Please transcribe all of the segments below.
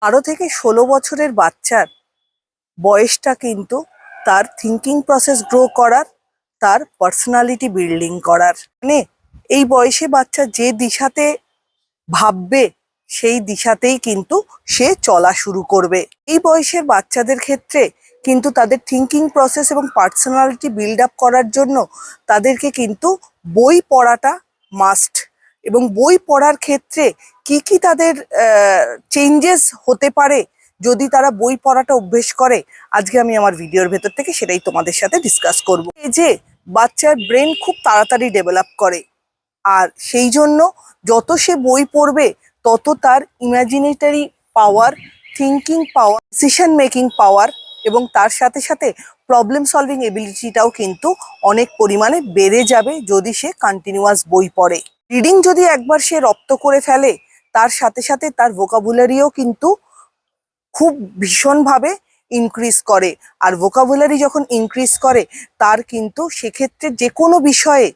12 থেকে 16 বছরের বাচ্চার বয়সটা কিন্তু তার থিঙ্কিং প্রসেস গ্রো করার, তার পার্সোনালিটি বিল্ডিং করার। মানে এই বয়সে বাচ্চা যে দিশাতে ভাববে সেই দিশাতেই কিন্তু সে চলা শুরু করবে। এই বয়সের বাচ্চাদের ক্ষেত্রে কিন্তু তাদের থিঙ্কিং প্রসেস এবং পার্সোনালিটি বিল্ড আপ করার জন্য তাদেরকে কিন্তু বই পড়াটা মাস্ট। এবং বই পড়ার ক্ষেত্রে কি তাদের চেঞ্জেস হতে পারে যদি তারা বই পড়াটা অভ্যেস করে, আজকে আমি আমার ভিডিওর ভেতর থেকে সেটাই তোমাদের সাথে ডিসকাস করব। এই যে বাচ্চার ব্রেন খুব তাড়াতাড়ি ডেভেলপ করে, আর সেই জন্য যত সে বই পড়বে তত তার imaginary power, thinking power, decision making power এবং তার সাথে সাথে প্রবলেম সলভিং এবিলিটিটাও কিন্তু অনেক পরিমাণে বেড়ে যাবে যদি সে কন্টিনিউয়াস বই পড়ে। রিডিং যদি একবার সে রপ্ত করে ফেলে, তার সাথে সাথে তার ভোকাবুলারিও কিন্তু খুব ভীষণভাবে ইনক্রিজ করে। আর ভোকাবুলারি যখন ইনক্রিজ করে তার কিন্তু সেক্ষেত্রে যে কোনো বিষয়ে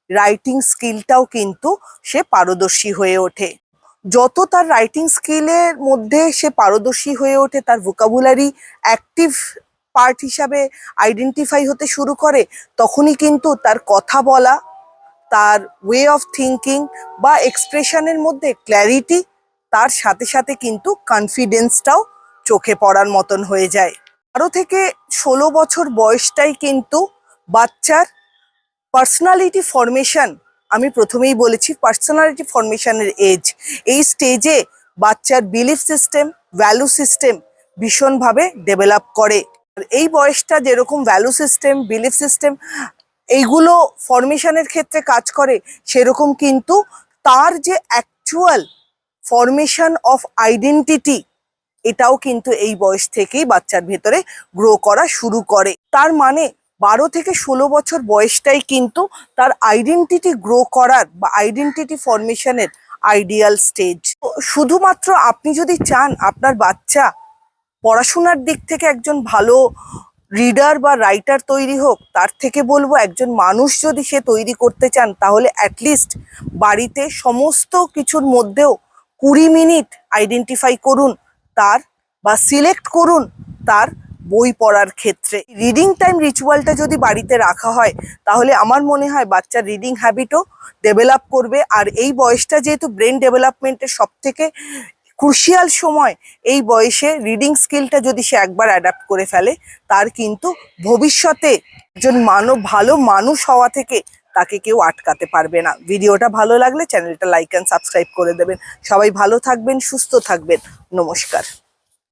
রাইটিং স্কিলটাও কিন্তু সে পারদর্শী হয়ে ওঠে। যত তার রাইটিং স্কিলের মধ্যে সে পারদর্শী হয়ে ওঠে, তার ভোকাবুলারি অ্যাক্টিভ পার্ট হিসাবে আইডেন্টিফাই হতে শুরু করে, তখনই কিন্তু তার কথা বলা, তার ওয়ে অফ থিঙ্কিং বা এক্সপ্রেশনের মধ্যে ক্ল্যারিটি, তার সাথে সাথে কিন্তু কনফিডেন্সটাও চোখে পড়ার মতন হয়ে যায়। 12 থেকে 16 বছর বয়সটাই কিন্তু বাচ্চার পার্সোনালিটি ফরমেশন, আমি প্রথমেই বলেছি পার্সোনালিটি ফরমেশনের এজ। এই স্টেজে বাচ্চার বিলিফ সিস্টেম, ভ্যালু সিস্টেম ভীষণভাবে ডেভেলপ করে। এই বয়সটা যেরকম ভ্যালু সিস্টেম, বিলিফ সিস্টেম এইগুলো ফরমেশনের ক্ষেত্রে কাজ করে, সেরকম কিন্তু তার যে অ্যাকচুয়াল ফরমেশন অফ আইডেন্টিটি, এটাও কিন্তু এই বয়স থেকেই বাচ্চার ভেতরে গ্রো করা শুরু করে। তার মানে 12 থেকে 16 বছর বয়সটাই কিন্তু তার আইডেন্টিটি গ্রো করার বা আইডেন্টিটি ফরমেশনের আইডিয়াল স্টেজ। শুধুমাত্র আপনি যদি চান আপনার বাচ্চা পড়াশোনার দিক থেকে একজন ভালো রিডার বা রাইটার তৈরি হোক, তার থেকে বলবো একজন মানুষ যদি সে তৈরি করতে চান, তাহলে অ্যাটলিস্ট বাড়িতে সমস্ত কিছুর মধ্যেও 20 মিনিট আইডেন্টিফাই করুন তার, বা সিলেক্ট করুন তার বই পড়ার ক্ষেত্রে। রিডিং টাইম রিচুয়ালটা যদি বাড়িতে রাখা হয়, তাহলে আমার মনে হয় বাচ্চার রিডিং হ্যাবিটও ডেভেলপ করবে। আর এই বয়সটা যেহেতু ব্রেন ডেভেলপমেন্টের সব থেকে ক্রুশিয়াল সময়, এই বয়সে রিডিং স্কিলটা যদি সে একবার অ্যাডাপ্ট করে ফেলে, তার কিন্তু ভবিষ্যতে একজন ভালো মানুষ হওয়া থেকে তাকে কেউ আটকাতে পারবে না। ভিডিওটা ভালো লাগলে চ্যানেলটা লাইক অ্যান্ড সাবস্ক্রাইব করে দেবেন। সবাই ভালো থাকবেন, সুস্থ থাকবেন। নমস্কার।